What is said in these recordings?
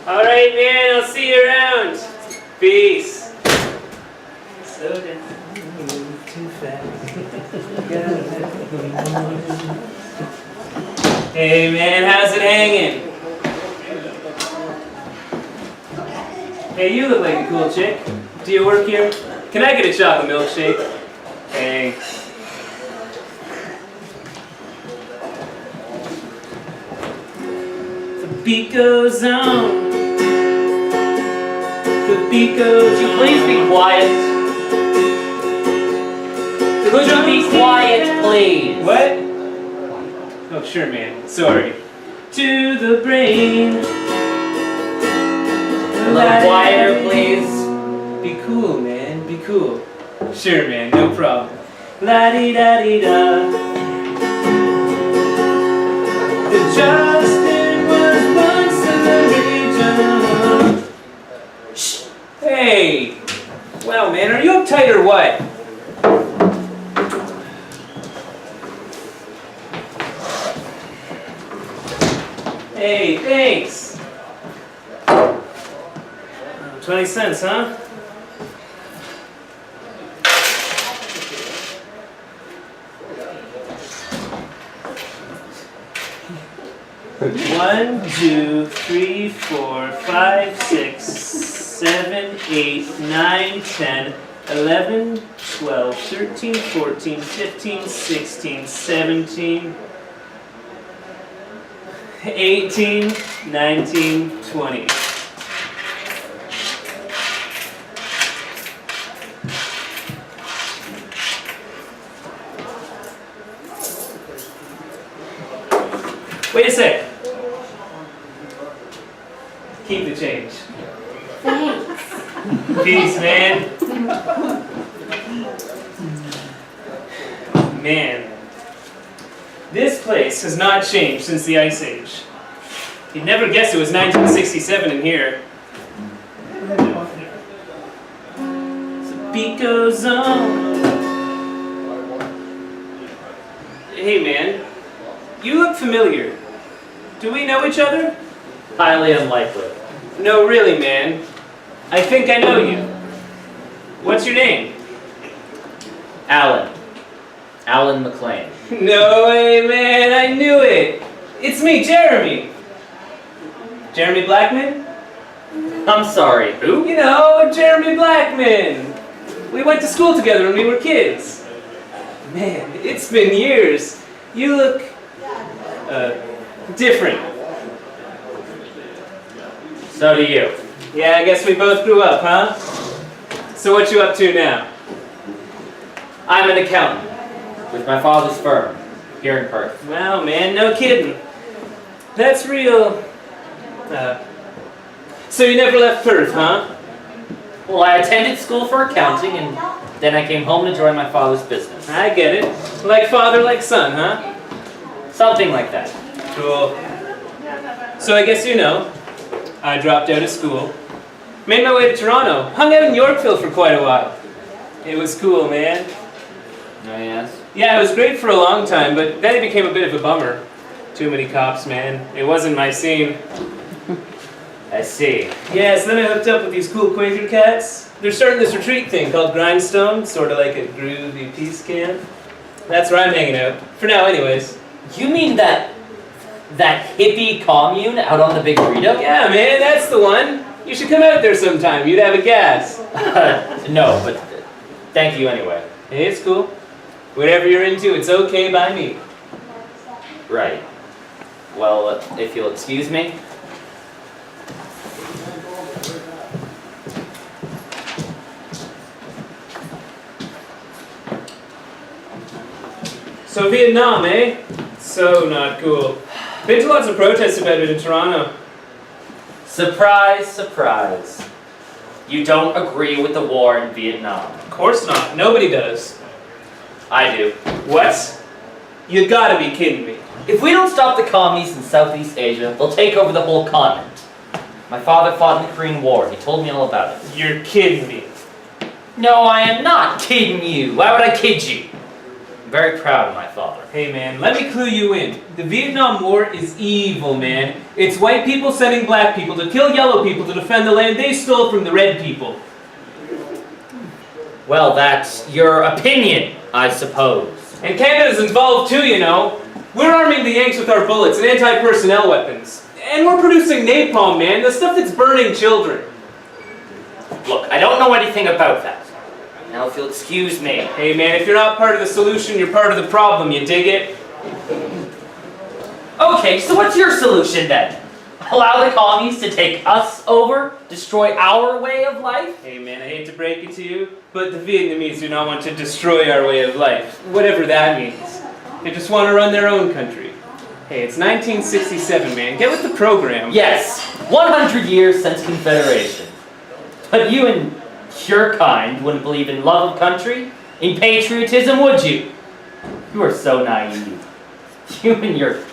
All right, man. I'll see you around. Peace. Slow down. Move too fast. Hey, man. How's it hanging? Hey, you look like a cool chick. Do you work here? Can I get a chocolate milkshake? Thanks. The beat goes on. The beat goes on. Would you please be quiet? Could you be quiet, please? What? Oh, sure, man. Sorry. To the brain. A little quieter, please. Be cool, man. Be cool. Sure, man. No problem. La-di-da-di-da. The Justin was once in the region. Shh. Hey. Wow, man. Are you uptight or what? Hey, thanks. 20 cents, huh? One, 2, 3, 4, 5, 6, 7, 8, 9, 10, 11, 12, 13, 14, 15, 16, 17, 18, 19, 20. Wait a sec. Keep the change. Thanks. Peace, man. Man. This place has not changed since the Ice Age. You'd never guess it was 1967 in here. The beat goes on. Hey, man. You look familiar. Do we know each other? Highly unlikely. No, really, man. I think I know you. What's your name? Alan. Alan McLean. No way, man. I knew it. It's me, Jeremy. Jeremy Blackman? I'm sorry, who? You know, Jeremy Blackman. We went to school together when we were kids. Man, it's been years. You look, different. So do you. Yeah, I guess we both grew up, huh? So what you up to now? I'm an accountant with my father's firm here in Perth. Wow, man, no kidding. That's real. So you never left Perth, huh? Well, I attended school for accounting and then I came home to join my father's business. I get it. Like father, like son, huh? Something like that. Cool. So I guess you know, I dropped out of school, made my way to Toronto, hung out in Yorkville for quite a while. It was cool, man. Oh, yes? Yeah, it was great for a long time, but then it became a bit of a bummer. Too many cops, man. It wasn't my scene. I see. Yeah, so then I hooked up with these cool Quaker cats. They're starting this retreat thing called Grindstone, sort of like a groovy peace camp. That's where I'm hanging out. For now, anyways. You mean that hippie commune out on the Big Burrito? Yeah, man, that's the one. You should come out there sometime. You'd have a gas. No, but thank you anyway. Hey, it's cool. Whatever you're into, it's okay by me. Right. Well, if you'll excuse me. So Vietnam, eh? So not cool. Been to lots of protests about it in Toronto. Surprise, surprise. You don't agree with the war in Vietnam. Of course not. Nobody does. I do. What? You gotta be kidding me. If we don't stop the commies in Southeast Asia, they'll take over the whole continent. My father fought in the Korean War. He told me all about it. You're kidding me. No, I am not kidding you. Why would I kid you? very proud of my father. Hey man, let me clue you in. The Vietnam War is evil, man. It's white people sending black people to kill yellow people to defend the land they stole from the red people. Well, that's your opinion, I suppose. And Canada's involved too, you know. We're arming the Yanks with our bullets and anti-personnel weapons. And we're producing napalm, man, the stuff that's burning children. Look, I don't know anything about that. Now, if you'll excuse me. Hey man, if you're not part of the solution, you're part of the problem, you dig it? Okay, so what's your solution then? Allow the commies to take us over? Destroy our way of life? Hey man, I hate to break it to you, but the Vietnamese do not want to destroy our way of life, whatever that means. They just want to run their own country. Hey, it's 1967, man. Get with the program. Yes, 100 years since Confederation. But you and your kind wouldn't believe in love of country, in patriotism, would you? You are so naive. You and your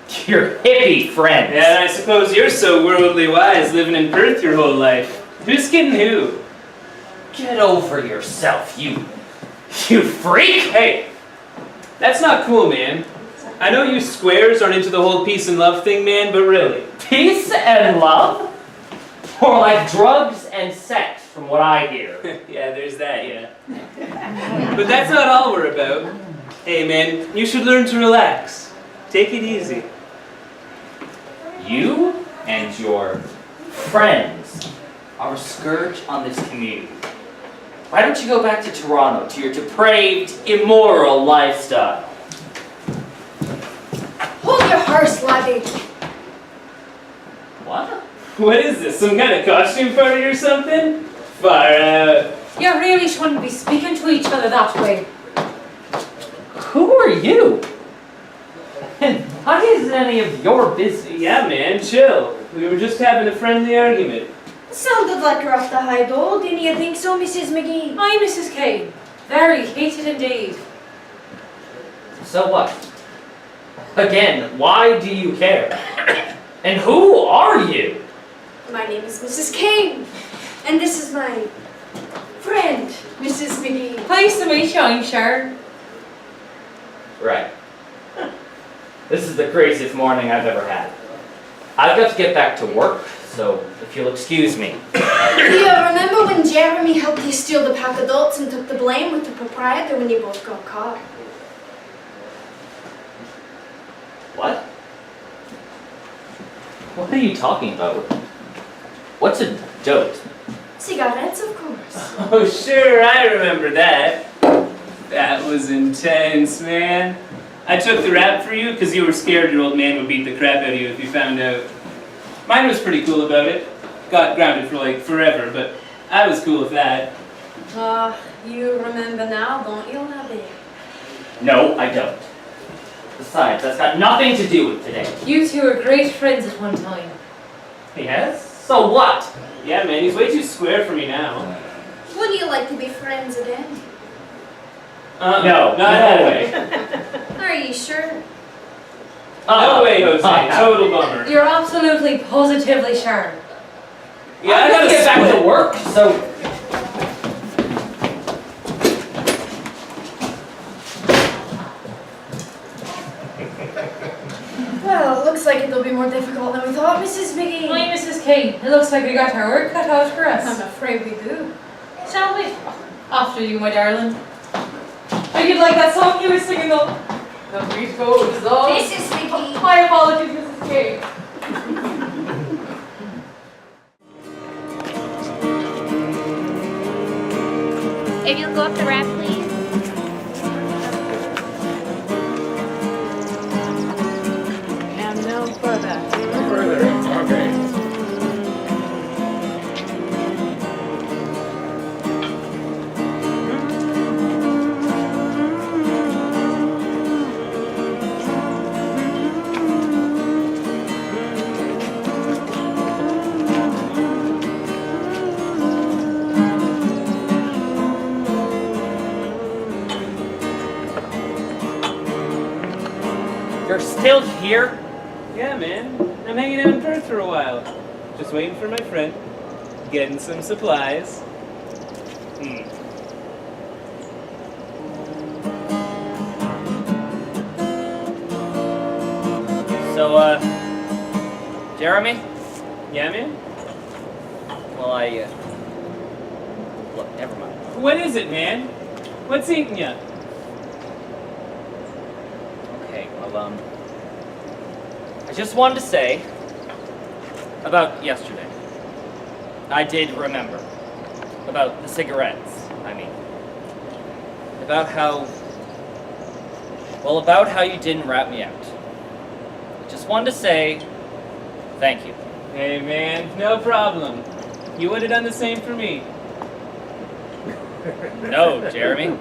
hippie friends. Yeah, and I suppose you're so worldly wise living in Perth your whole life. Who's kidding who? Get over yourself, you freak! Hey, that's not cool, man. I know you squares aren't into the whole peace and love thing, man, but really. Peace and love? More like drugs and sex, from what I hear. Yeah, there's that, yeah. But that's not all we're about. Hey, man, you should learn to relax. Take it easy. You and your friends are a scourge on this community. Why don't you go back to Toronto, to your depraved, immoral lifestyle? Hold your horse, laddie. What? What is this, some kind of costume party or something? Far out. You really shouldn't be speaking to each other that way. Who are you? And why is it any of your business? Yeah, man, chill. We were just having a friendly argument. Sounded like you're off the high dole, didn't you think so, Mrs. McGee? Hi, Mrs. Kane. Very heated indeed. So what? Again, why do you care? And who are you? My name is Mrs. Kane, and this is my friend, Mrs. McGee. Nice to meet you, I'm Sharon. Right. This is the craziest morning I've ever had. I've got to get back to work, so if you'll excuse me. Yeah, remember when Jeremy helped you steal the pack of dots and took the blame with the proprietor when you both got caught? What? What are you talking about? What's a dote? Cigarettes, of course. Oh, sure, I remember that. That was intense, man. I took the rap for you because you were scared your old man would beat the crap out of you if you found out. Mine was pretty cool about it. Got grounded for like forever, but I was cool with that. You remember now, don't you, laddie? No, I don't. Besides, that's got nothing to do with today. You two were great friends at one time. Yes? So what? Yeah, man, he's way too square for me now. Would you like to be friends again? No, not that way. Are you sure? No way, Jose. Total bummer. You're absolutely, positively Sharon. Yeah, I I gotta gotta get back split. to work, so... Well, it looks like it'll be more difficult than we thought, Mrs. McGee. Hi, Mrs. Kane. It looks like we got our work cut out for I'm us. afraid we do. Shall we? After you, my darling. I could like that song you were singing though. The beat goes on. Mrs. McGee. My apologies, Mrs. Kane. If you'll go up the ramp, please. And no further. You're still here? Yeah, man. I'm hanging out in Perth for a while. Just waiting for my friend. Getting some supplies. So, Jeremy? Yeah, man? Well, look, never mind. What is it, man? What's eating ya? Okay, well, I just wanted to say about yesterday. I did remember. About the cigarettes, I mean. About how you didn't rat me out. Just wanted to say thank you. Hey, man, no problem. You would have done the same for me. No, Jeremy.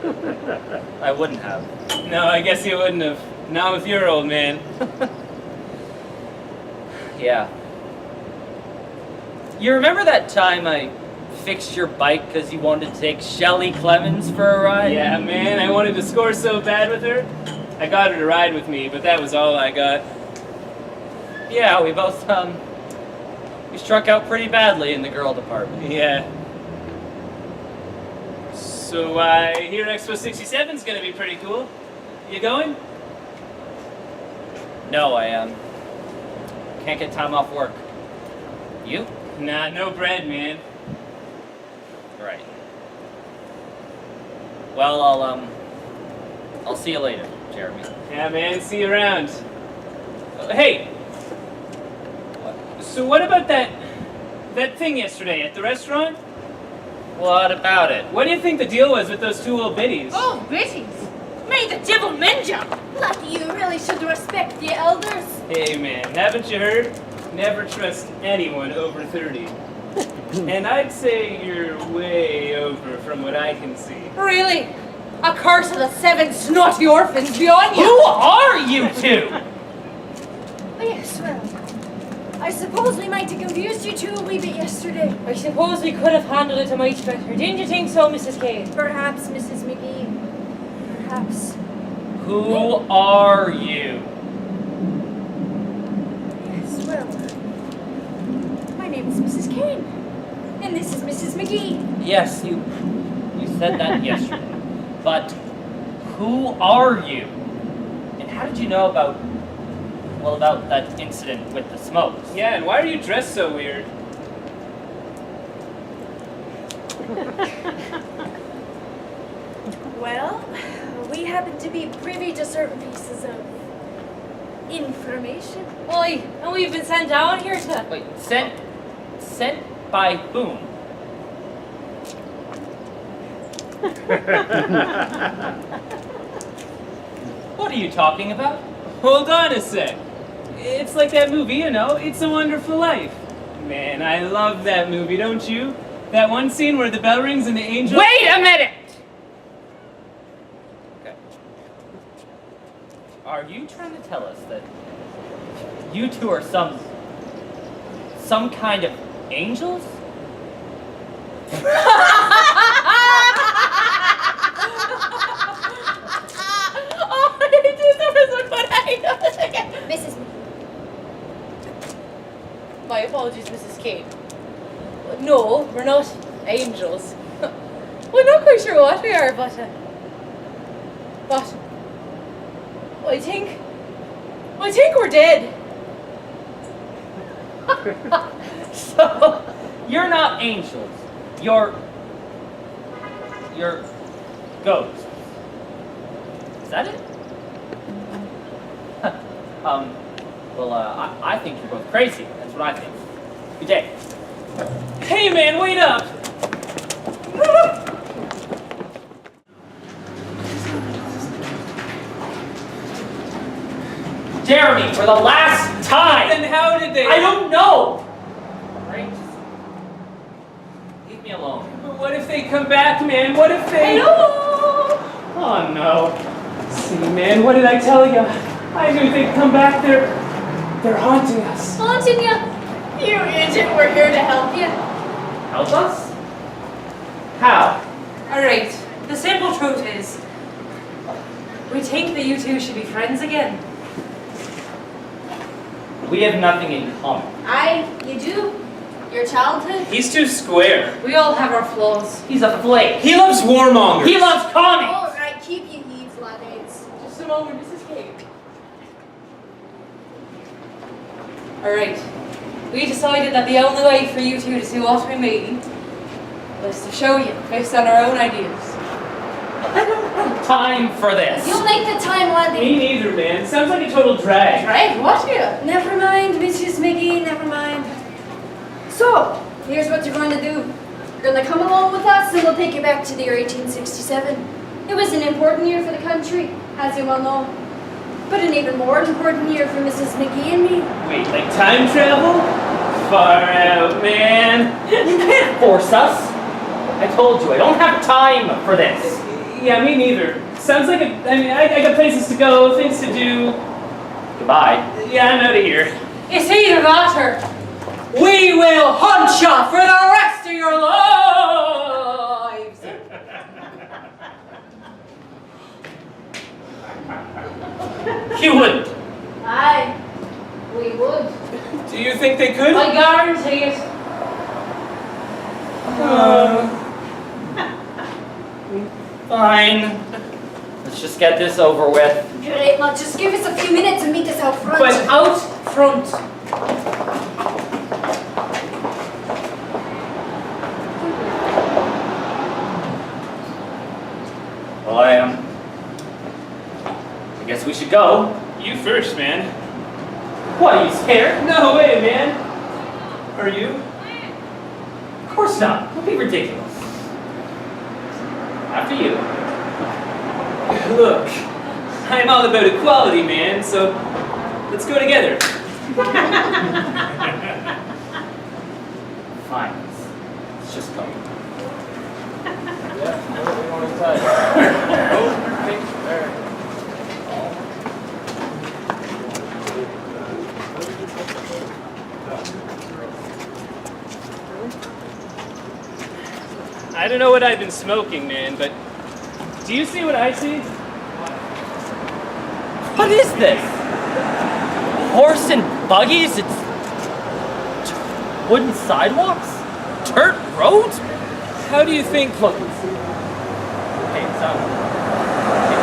I wouldn't have. No, I guess you wouldn't have. Not with your old man. Yeah. You remember that time I fixed your bike because you wanted to take Shelley Clemens for a ride? Yeah, man, I wanted to score so bad with her. I got her to ride with me, but that was all I got. Yeah, we both, we struck out pretty badly in the girl department. Yeah. So I hear Expo 67's gonna be pretty cool. You going? No, I, can't get time off work. You? Nah, no bread, man. Right. Well, I'll see you later, Jeremy. Yeah, man, see you around. Hey! So what about that thing yesterday at the restaurant? What about it? What do you think the deal was with those two old biddies? Oh, Bitties! May the devil mend ya! Lucky, you really should respect the elders. Hey, man, haven't you heard? Never trust anyone over 30. And I'd say you're way over from what I can see. Really? A curse of the 7 snotty orphans beyond Who you! are you two? Oh, yes, well, I suppose we might have confused you two a wee bit yesterday. I suppose we could have handled it a mite better. Didn't you think so, Mrs. Kane? Perhaps, Mrs. McGee. Perhaps. Who are you? Yes, well, my name is Mrs. Kane. And this is Mrs. McGee. Yes, you said that yesterday. But who are you? And how did you know about that incident with the smokes? Yeah, and why are you dressed so weird? Well, we happen to be privy to certain pieces of information. Oi, and we've been sent down here to... Wait, sent by whom? What are you talking about? Hold on a sec. It's like that movie, you know, It's a Wonderful Life. Man, I love that movie, don't you? That one scene where the bell rings and the angel... Wait a minute! Okay. Are you trying to tell us that you two are some kind of angels? Mrs. McGee. My apologies, Mrs. Kane. No, we're not angels. We're not quite sure what we are, but I think we're dead. So, you're not angels. You're ghosts. Is that it? Well, I think you're both crazy. That's what I think. Good day. Hey, man, wait up! Jeremy, for the last time! Then how did they... I don't know! Right? Just leave me alone. But what if they come back, man? What if they... Hello! Oh, no. See, man, what did I tell you? I knew they'd come back. They're haunting us. Haunting you? You idiot, we're here to help you. Help us? How? Alright, the simple truth is, we think that you two should be friends again. We have nothing in common. You do? Your childhood? He's too square. We all have our flaws. He's a flake. He loves warmongers. He loves commies! All right, keep your heaves, laddies. Just a moment, Mrs. Kane. Alright. We decided that the only way for you two to see what we mean was to show you based on our own ideas. I don't have time for this. You'll make the time, laddie. Me neither, man. Sounds like a total drag. Right? What here? Never mind, Mrs. McGee, never mind. So, here's what you're going to do. You're going to come along with us and we'll take you back to the year 1867. It was an important year for the country, as you well know. But an even more important year for Mrs. McGee and me. Wait, like time travel? Far out, man. You can't force us. I told you, I don't have time for this. Yeah, me neither. Sounds like I got places to go, things to do. Goodbye. Yeah, I'm out of here. It's either that or we will hunt you for the rest of your lives! You wouldn't. Aye, we would. Do you think they could? I guarantee it. Fine. Let's just get this over with. Great, now just give us a few minutes and meet us out front. But Out front. Well, I guess we should go. you first, man. What, are you scared? No way, man. Are you? Of course not. Don't be ridiculous. After you. Look, I'm all about equality, man, so let's go together. Fine. Let's just go. I don't know what I've been smoking, man, but do you see what I see? What is this? Horse and buggies? It's wooden sidewalks? Dirt roads? How do you think? Look, okay, so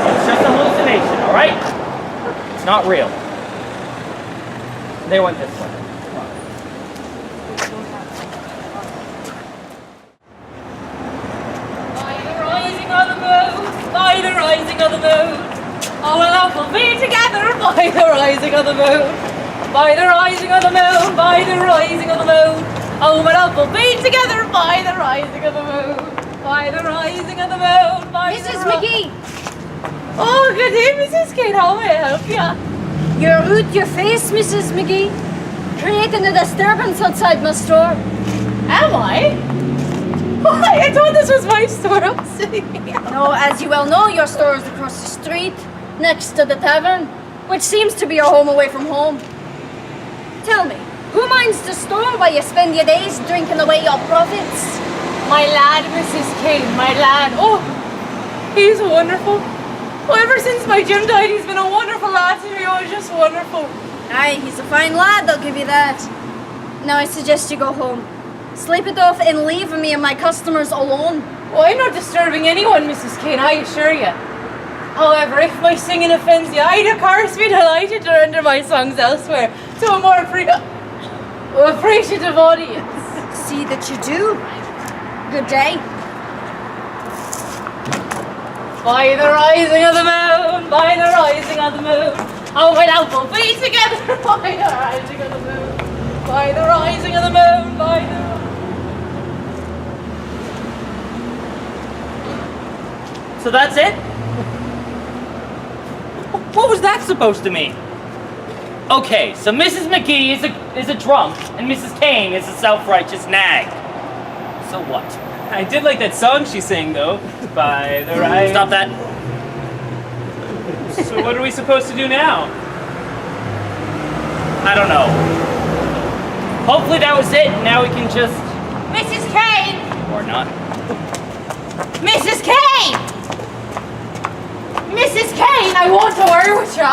it's just a hallucination, all right? It's not real. They went this way. By the rising of the moon, by the rising of the moon, oh well, we'll be together by the rising of the moon, by the rising of the moon, by the rising of the moon, oh well, we'll be together by the rising of the moon, by the rising of the moon, by Mrs. the McGee, Oh, good day, Mrs. Kate. How may I help you? you're out your face, Mrs. McGee. Creating a disturbance outside my store. Am I? Why? I thought this was my store. I'm sitting here. No, as you well know, your store is across the street, next to the tavern, which seems to be your home away from home. Tell me, who minds the store while you spend your days drinking away your profits? My lad, Mrs. Kane, my lad. Oh, he's wonderful. Oh, ever since my Jim died, he's been a wonderful lad to me. Oh, he's just wonderful. Aye, he's a fine lad, I'll give you that. Now I suggest you go home. Sleep it off and leave me and my customers alone. Oh, I'm not disturbing anyone, Mrs. Kane, I assure you. However, if my singing offends you, I'd of course be delighted to render my songs elsewhere to a more appreciative audience. See that you do. Good day. By the rising of the moon, by the rising of the moon, oh, well, we'll be together by the rising of the moon, by the rising of the moon, by the... So that's it? What was that supposed to mean? Okay, so Mrs. McGee is a drunk, and Mrs. Kane is a self-righteous nag. So what? I did like that song she sang, though. By the right. Stop that. So what are we supposed to do now? I don't know. Hopefully that was it, and now we can just... Mrs. Kane! Or not. Mrs. Kane! Mrs. Kane, I want a word with you.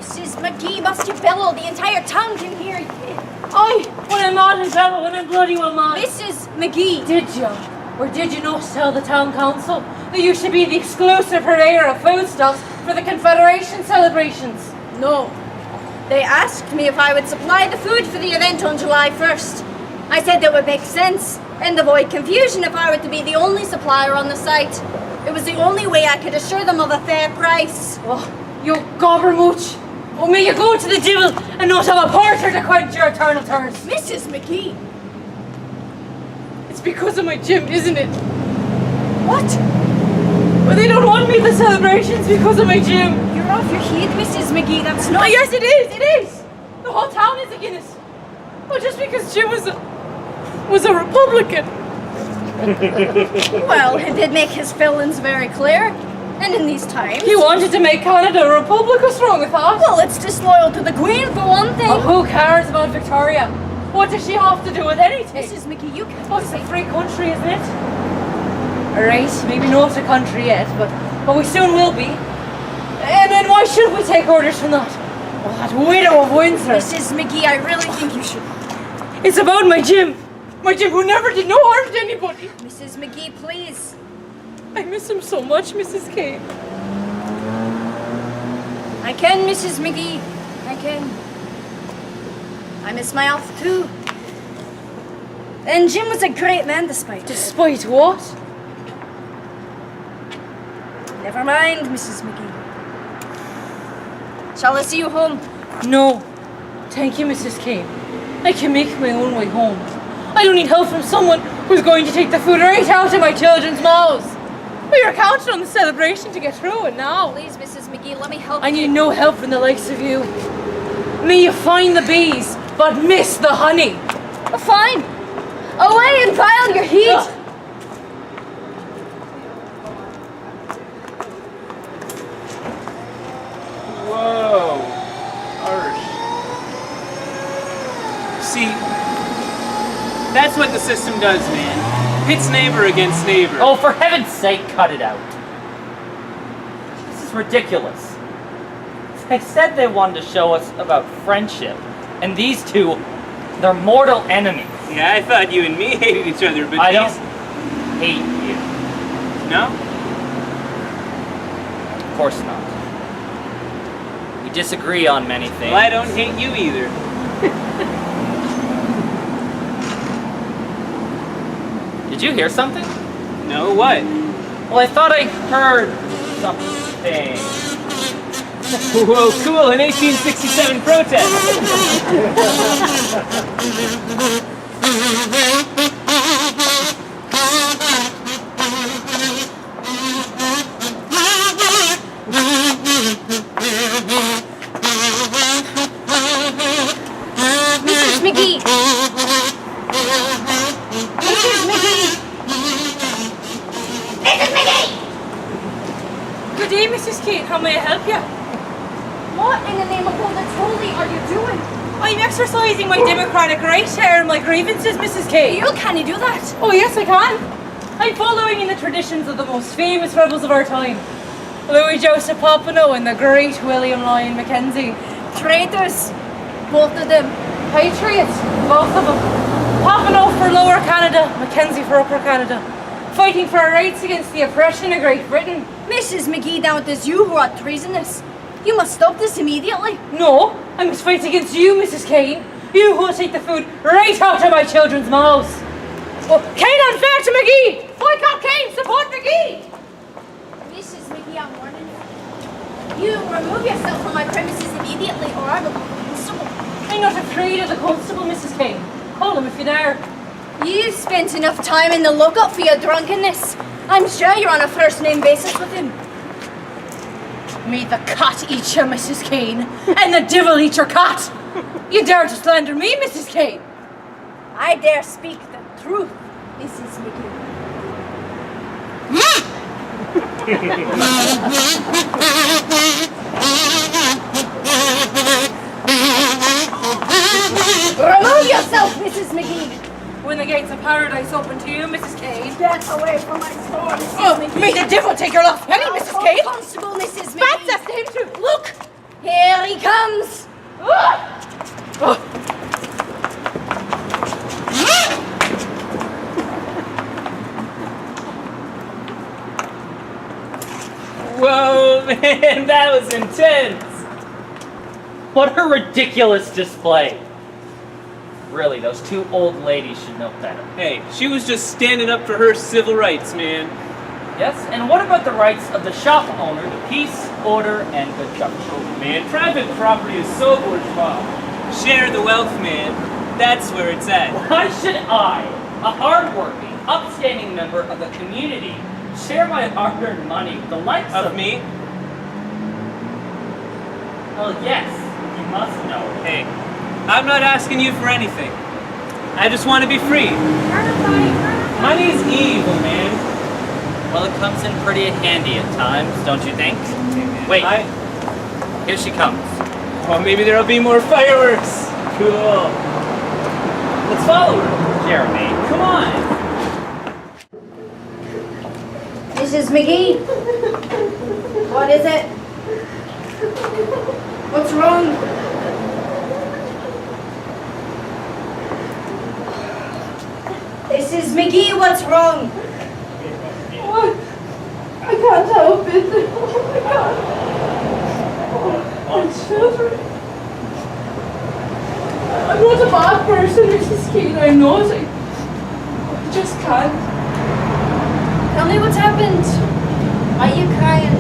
Mrs. McGee, must you bellow? The entire town can hear you. When I'm not in trouble, when I'm bloody well mad. Mrs. McGee. Did you? Or did you not tell the town council that you should be the exclusive purveyor of foodstuffs for the Confederation celebrations? No. They asked me if I would supply the food for the event on July 1st. I said that would make sense and avoid confusion if I were to be the only supplier on the site. It was the only way I could assure them of a fair price. Oh, you gobbermooch. Oh, may you go to the devil and not have a porter to quench your eternal thirst. Mrs. McGee! It's because of my gym, isn't it? What? Well, they don't want me at the celebrations because of my gym. You're off your head, Mrs. McGee. That's Oh, not... yes, it is. The whole town is against. Well, just because Jim was a Republican. Well, he did make his feelings very clear. And in these times... He wanted to make Canada a republic. What's wrong with that? Well, it's disloyal to the Queen, for one thing. Oh, who cares about Victoria? What does she have to do with anything? Mrs. McGee, you can't... Oh, it's a free country, isn't it? Alright, maybe not a country yet, but we soon will be. And then why should we take orders from that? Oh, that widow of Windsor. Mrs. McGee, I really think you should... It's about my Jim. My Jim who never did no harm to anybody. Mrs. McGee, please. I miss him so much, Mrs. Kane. I can, Mrs. McGee. I can. I miss my Alf too. And Jim was a great man despite it. Despite what? Never mind, Mrs. McGee. Shall I see you home? No. Thank you, Mrs. Kane. I can make my own way home. I don't need help from someone who's going to take the food right out of my children's mouths. We were counting on the celebration to get through, and now Please, Mrs. McGee, let me help I you. need no help from the likes of you. May you find the bees, but miss the honey. Oh, fine. Away and pile your heat. Ugh. Whoa. Harsh. See, that's what the system does, man. Pits neighbor against neighbor. Oh, for heaven's sake, cut it out. This is ridiculous. They said they wanted to show us about friendship, and these two, they're mortal enemies. Yeah, I thought you and me hated each other, but I don't these- hate you. No? Of course not. We disagree on many things. Well, I don't hate you either. Did you hear something? No, what? Well, I thought I heard something. Whoa, cool, an 1867 protest. Mrs. McGee. Mrs. McGee. Good day, Mrs. Kane. How may I help you? What in the name of all that's holy are you doing? I'm exercising my democratic right to air my grievances, Mrs. Kane. You can't do that. Oh, yes, I can. I'm following in the traditions of the most famous rebels of our time. Louis Joseph Papineau and the great William Lyon Mackenzie. Traitors. Both of them. Patriots, both of them. Papineau for Lower Canada, Mackenzie for Upper Canada. Fighting for our rights against the oppression of Great Britain. Mrs. McGee, now it is you who are treasonous. You must stop this immediately. No, I must fight against you, Mrs. Kane. You who will take the food right out of my children's mouths. Oh, Kane unfair to McGee! Boycott Kane, support McGee! Mrs. McGee, I'm warning you. You remove yourself from my premises immediately or I will call the constable. I'm not afraid of the constable, Mrs. Kane. Call him if you dare. You've spent enough time in the lockup for your drunkenness. I'm sure you're on a first-name basis with him. May the cat eat you, Mrs. Kane, and the devil eat your cat. You dare to slander me, Mrs. Kane? I dare speak the truth, Mrs. McGee. Remove yourself, Mrs. McGee. When the gates of paradise open to you, Mrs. Kane. Get away from my store, Mrs. Oh, McGee. may the devil take your last penny, I'll Mrs. call Kane. Constable, Mrs. That's McGee. the same too. Look. Here he comes. Whoa, man, that was intense. What a ridiculous display. Really, those two old ladies should know better. Hey, she was just standing up for her civil rights, man. Yes, and what about the rights of the shop owner to peace, order, and good government? Oh, man, private property is so bourgeois. Share the wealth, man. That's where it's at. Why should I, a hard-working, upstanding member of the community, share my hard-earned money with the likes Of me? Well, yes, you must know. Hey, I'm not asking you for anything. I just want to be free. Money's evil, man. Well, it comes in pretty handy at times, don't you think? Wait, here she comes. Well, maybe there'll be more fireworks. Cool. Let's follow her. Jeremy, come on. Mrs. McGee? What is it? What's wrong? Mrs. McGee, what's wrong? What? I can't help it. I can't. Oh, my children. I'm not a bad person, Mrs. Keane. I'm not. I just can't. Tell me what's happened. Why are you crying?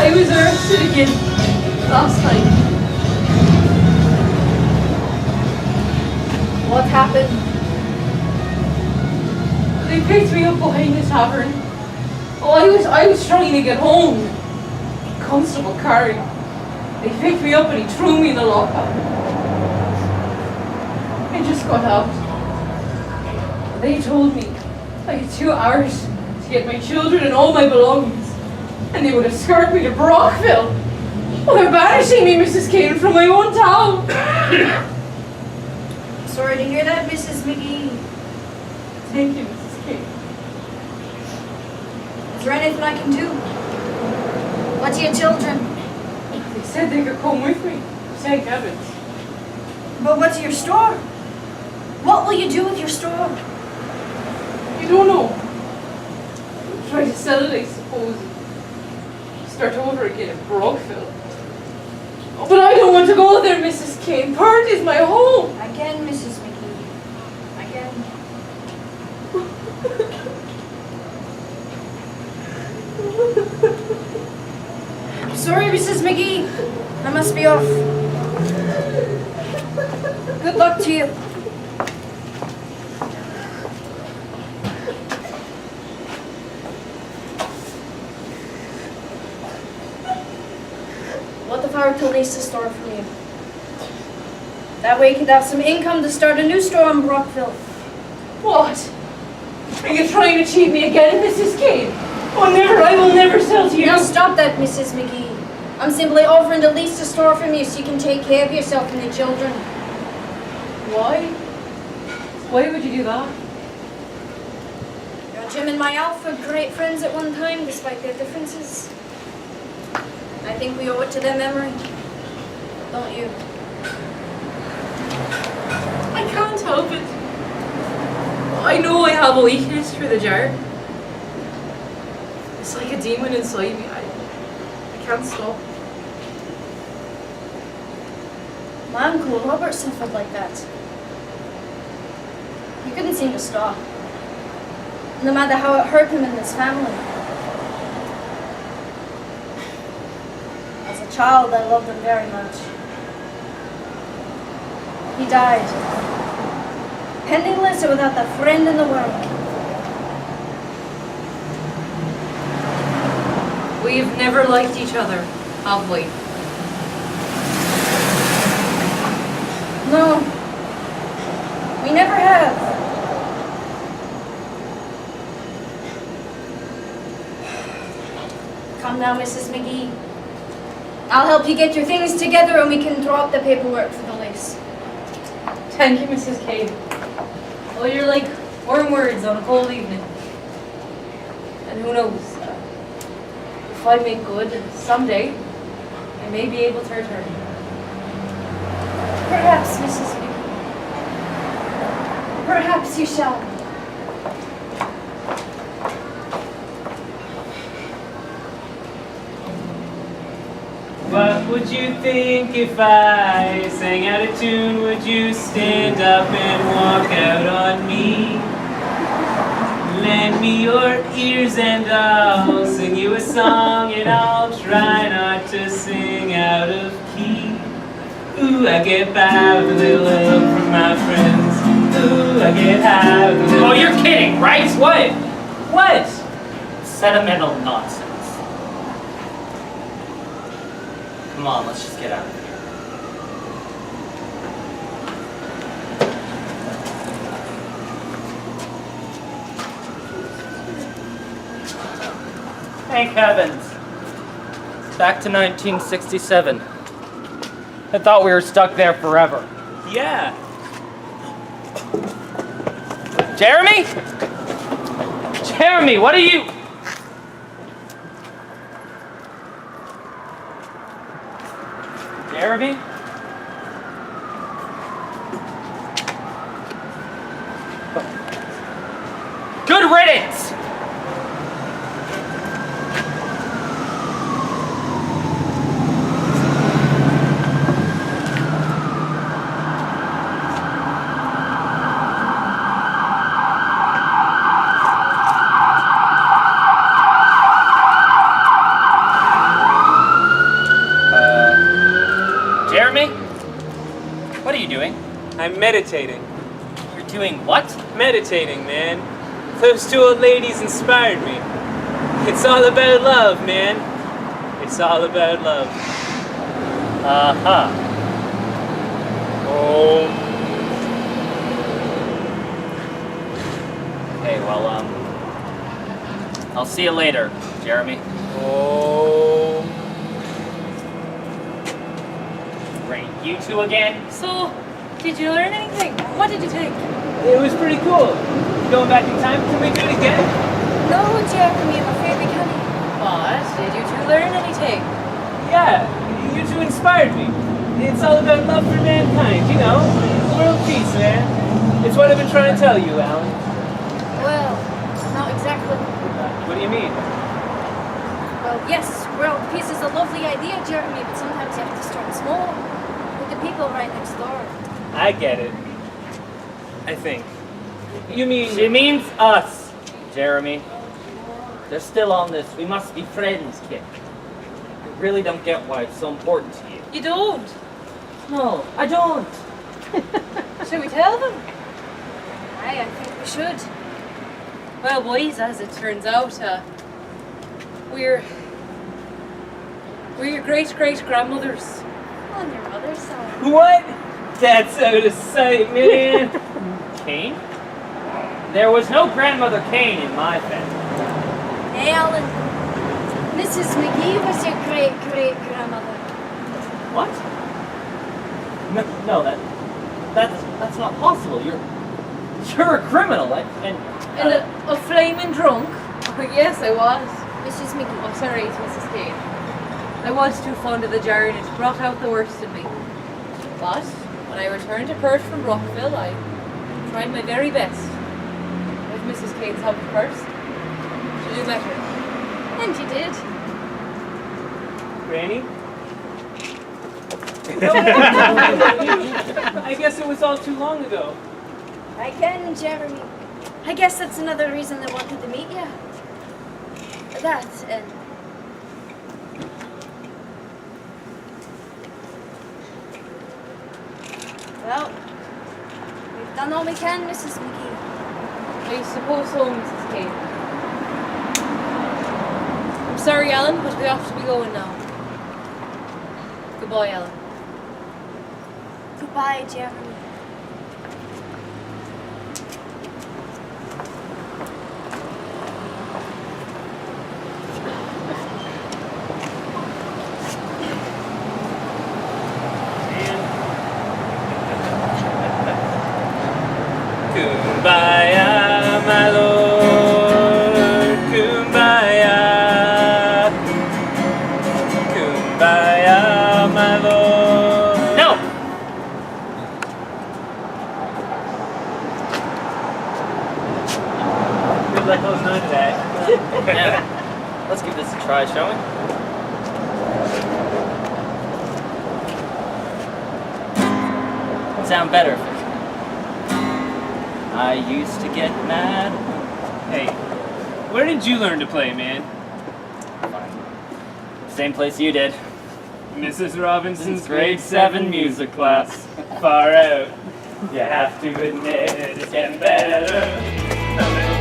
I was arrested again last night. What happened? They picked me up behind the tavern. Oh, I was trying to get home. Constable Curry. They picked me up and he threw me in the lockup. I just got out. They told me I had 2 hours to get my children and all my belongings, and they would escort me to Brockville. Oh, they're banishing me, Mrs. Kane, from my own town. Sorry to hear that, Mrs. McGee. Thank you, Mrs. Kane. Is there anything I can do? What do your children? They said they could come with me to St. Kevin's. But what's your store? What will you do with your store? I don't know. Try to sell it, I suppose. Start over again at Brockville. Oh, but I don't want to go there, Mrs. Kane. Perth is my home. Again, Mrs. McGee. Again. Sorry, Mrs. McGee. I must be off. Good luck to you. What if I were to lease the store from you? That way you could have some income to start a new store in Brockville. What? Are you trying to cheat me again, Mrs. Kane? Oh, never. I will never sell to you. Now stop that, Mrs. McGee. I'm simply offering to lease the store from you so you can take care of yourself and the children. Why? Why would you do that? Jim and my Alf were great friends at one time, despite their differences. I think we owe it to their memory. Don't you? I can't help it. I know I have a weakness for the jar. It's like a demon inside me. I can't stop. My Uncle Robert suffered like that. He couldn't seem to stop. No matter how it hurt him and his family. As a child, I loved him very much. He died. Penniless and without a friend in the world. We've never liked each other, have we? No. We never have. Come now, Mrs. McGee. I'll help you get your things together and we can draw up the paperwork for the lease. Thank you, Mrs. Kane. Oh, you're like warm words on a cold evening. And who knows? If I make good, someday, I may be able to return. Perhaps, Mrs. McGee. Perhaps you shall. What would you think if I sang out a tune? Would you stand up and walk out on me? Lend me your ears and I'll sing you a song, and I'll try not to sing out of key. Ooh, I get by with a little help from my friends. Ooh, I get high with a little... Oh, you're kidding, right? What? What? Sentimental nonsense. Come on, let's just get out of here. Thank heavens. Back to 1967. I thought we were stuck there forever. Yeah. Jeremy? Jeremy, what are you... Jeremy? Good riddance! Jeremy? What are you doing? I'm meditating. You're doing what? Meditating, man. Those two old ladies inspired me. It's all about love, man. It's all about love. Uh-huh. Oh. Okay, well, I'll see you later, Jeremy. Oh. Great. You two again? So, did you learn anything? What did you take? It was pretty cool. Going back in time, can we do it again? No, Jeremy, I'm afraid we can't. What? Did you two learn anything? Yeah, you two inspired me. It's all about love for mankind, you know? World peace, man. It's what I've been trying to tell you, Alan. Well, not exactly. What do you mean? Well, yes, world peace is a lovely idea, Jeremy, but sometimes you have to start small. With the people right next door. I get it. I think. You mean... She means us, Jeremy. They're still on this. We must be friends, kid. I really don't get why it's so important to you. You don't. No, I don't. Should we tell them? Aye, I think we should. Well, boys, as it turns out, we're your great-great-grandmothers. On your mother's side. What? That's out of sight, man. Kane? There was no grandmother Kane in my family. Hey, Alan. Mrs. McGee was your great-great-grandmother. What? No, that's not possible. You're a criminal, and And a flaming drunk. Oh, yes, I was. Mrs. McGee. Oh, sorry, it's Mrs. Kane. I was too fond of the jar and it brought out the worst in me. But when I returned to Perth from Rockville, I tried my very best. With Mrs. Kane's help first, to do better. And you did. Granny? I guess it was all too long ago. Again, Jeremy. I guess that's another reason I wanted to meet you. That, and... Well, we've done all we can, Mrs. McGee. I suppose so, Mrs. Kane. I'm sorry, Alan, but we have to be going now. Goodbye, Alan. Goodbye, Jeremy. Kumbaya, my lord. Kumbaya. Kumbaya, my lord. no. Good luck closing on to that. Yeah. Let's give this a try, shall we? sound better if it. I used to get mad. Hey, where did you learn to play, man? Fine. Same place you did. Mrs. Robinson's grade 7 music class. Far out. You have to admit it's getting better.